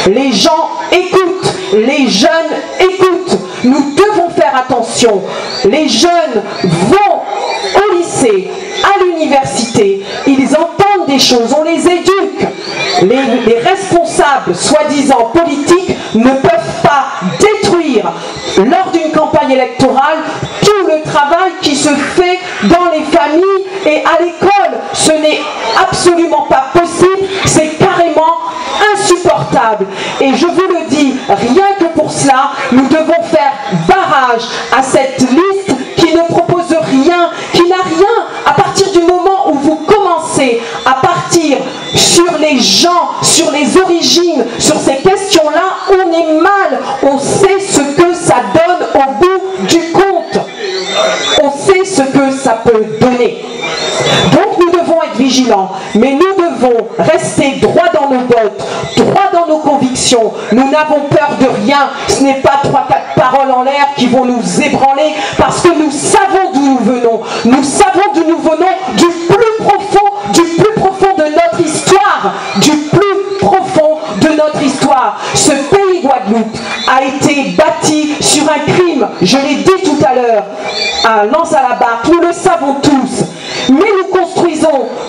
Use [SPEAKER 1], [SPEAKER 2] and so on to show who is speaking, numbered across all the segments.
[SPEAKER 1] Les gens écoutent, les jeunes écoutent. Nous devons faire attention. Les jeunes vont au lycée, à l'université, ils entendent des choses, on les éduque. Les responsables, soi-disant politiques, ne peuvent pas détruire, lors d'une campagne électorale, tout le travail qui se fait dans les familles et à l'école. Ce n'est absolument pas possible, c'est carrément insupportable. Et je vous le dis, rien que pour cela, nous devons faire barrage à cette liste qui ne propose rien, qui n'a rien. À partir du moment où vous commencez à partir sur les gens, sur les origines, sur ces questions-là, on est mal. On sait ce que ça donne au bout du compte. On sait ce que ça peut donner. Donc nous devons être vigilants, mais nous devons rester droit dans nos bottes, droit dans nos convictions. Nous n'avons peur de rien. Ce n'est pas 3-4 paroles en l'air qui vont nous ébranler, parce que nous savons d'où nous venons. Nous savons d'où nous venons, du plus profond de notre histoire, du plus profond de notre histoire. Ce pays Guadeloupe a été bâti sur un crime, je l'ai dit tout à l'heure, à Lens-à-la-Barre, nous le savons tous. Mais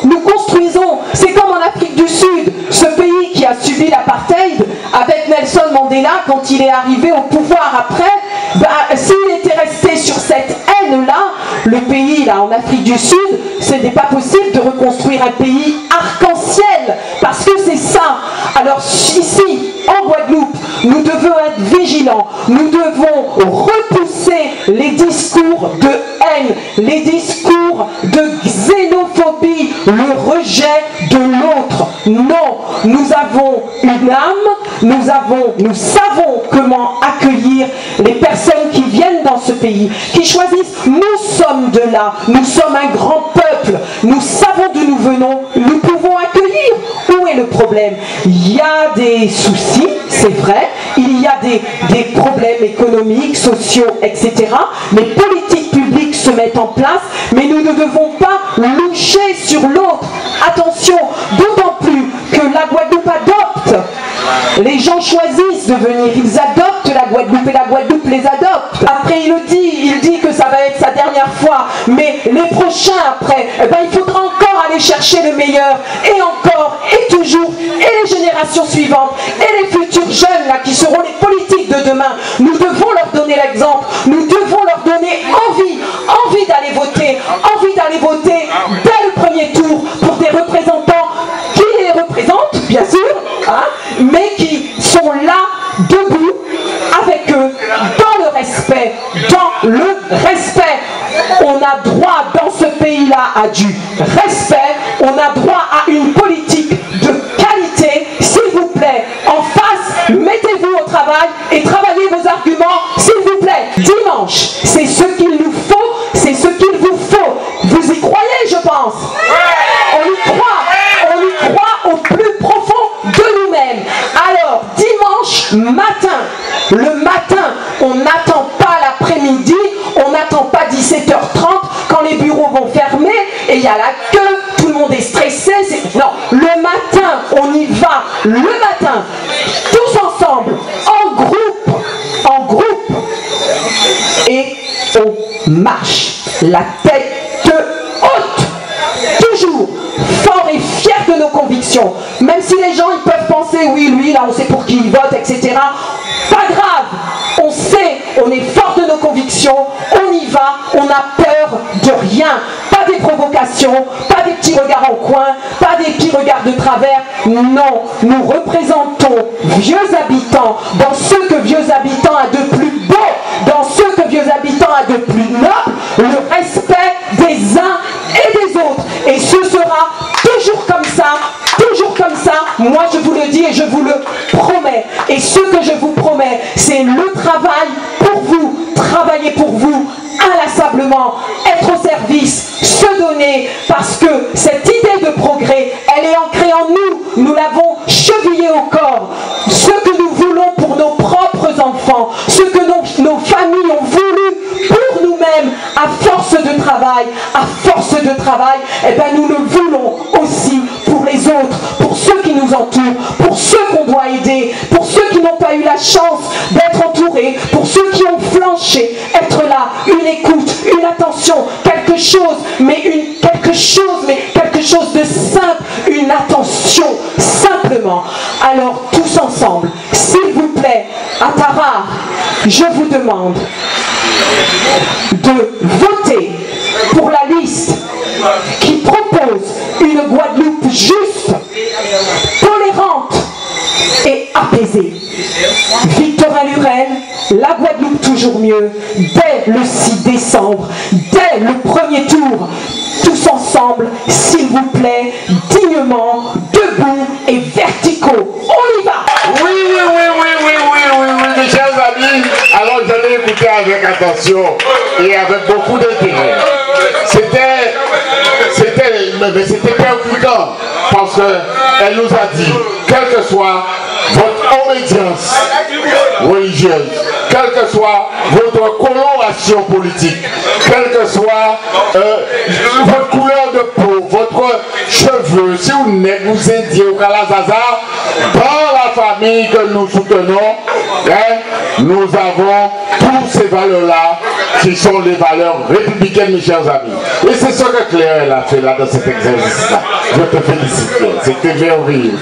[SPEAKER 1] nous construisons, c'est comme en Afrique du Sud, ce pays qui a subi l'apartheid, avec Nelson Mandela, quand il est arrivé au pouvoir après, s'il était resté sur cette haine-là, le pays, là, en Afrique du Sud, ce n'est pas possible de reconstruire un pays arc-en-ciel, parce que c'est ça. Alors ici, en Guadeloupe, nous devons être vigilants, nous devons repousser les discours de haine, les discours de xénophobie, le rejet de l'autre. Non, nous avons une âme, nous savons comment accueillir les personnes qui viennent dans ce pays, qui choisissent. Nous sommes de là, nous sommes un grand peuple, nous savons d'où nous venons, nous pouvons accueillir. Où est le problème? Il y a des soucis, c'est vrai, il y a des problèmes économiques, sociaux, etc. Les politiques publiques se mettent en place, mais nous ne devons pas loucher sur l'autre. Attention, d'autant plus que la Guadeloupe adopte. Les gens choisissent de venir, ils adoptent la Guadeloupe et la Guadeloupe les adopte. Après il dit que ça va être sa dernière fois, mais les prochains après, il faudra encore aller chercher le meilleur, et encore, et toujours, et les générations suivantes, et les futurs jeunes là, qui seront les politiques de demain. Nous devons leur donner l'exemple, nous devons leur donner envie d'aller voter dès le premier tour pour des représentants qui les représentent, bien sûr, hein, mais qui sont là, debout, avec eux, dans le respect, on a droit dans ce pays-là à du respect, on a droit à une politique de qualité, s'il vous plaît, en face, mettez-vous au travail et travaillez vos arguments, s'il vous plaît. Dimanche, c'est ce qu'il nous faut, c'est ce qu'il vous faut. Vous y croyez, je pense? On y croit au plus profond de nous-mêmes. Alors, dimanche matin, le matin, on n'attend pas l'après-midi, on n'attend pas 17h30 quand les bureaux vont fermer et il y a la queue, tout le monde est stressé. Non, le matin, on y va, le matin, tous ensemble, en groupe, et on marche, la tête haute, toujours fort et fier de nos convictions, même si les gens ils peuvent penser oui lui là on sait pour qui il vote, etc. Pas grave, on sait, on est fort de nos convictions, on y va, on n'a peur de rien, pas des provocations, pas des petits regards en coin, pas des petits regards de travers. Non, nous représentons Vieux Habitants dans ce que Vieux Habitants a de plus beau, dans ce que Vieux Habitants a de plus noble, le respect des uns et des autres, et ce sera toujours comme ça, moi je vous le dis et je vous le promets, et ce que je vous promets, c'est le travail pour vous, travailler pour vous, inlassablement, être au service, se donner, parce que cette idée de progrès, elle est ancrée en nous, nous l'avons chevillée au corps, ce que nous voulons pour nos propres enfants, ce que nos familles ont voulu pour nous-mêmes, à force de travail, eh bien nous le voulons aussi pour les autres, pour ceux qui nous entourent, pour ceux qu'on doit aider, pour ceux qui n'ont pas eu la chance d'être entourés, pour ceux qui ont flanché, être là, une écoute, une attention, quelque chose de simple, une attention, simplement. Alors tous ensemble, s'il vous plaît, à Tarare, je vous demande de voter pour la liste qui propose une Guadeloupe juste, tolérante et apaisée. Victorin Lurel, la Guadeloupe toujours mieux, dès le 6 décembre, dès le premier tour, tous ensemble, s'il vous plaît, dignement, debout et verticaux. On y va!
[SPEAKER 2] Oui, mes chers amis, alors je l'ai écouté avec attention et avec beaucoup d'intérêt. C'était percutant parce qu'elle nous a dit, quelle que soit votre obédience religieuse, quelle que soit votre coloration politique, quelle que soit votre couleur de peau, votre cheveux, si vous n'êtes vous indiez au Kalazaza, dans la famille que nous soutenons, nous avons toutes ces valeurs-là qui sont les valeurs républicaines, mes chers amis. Et c'est ce que Claire a fait là dans cet exercice-là. Je te félicite, c'était merveilleux.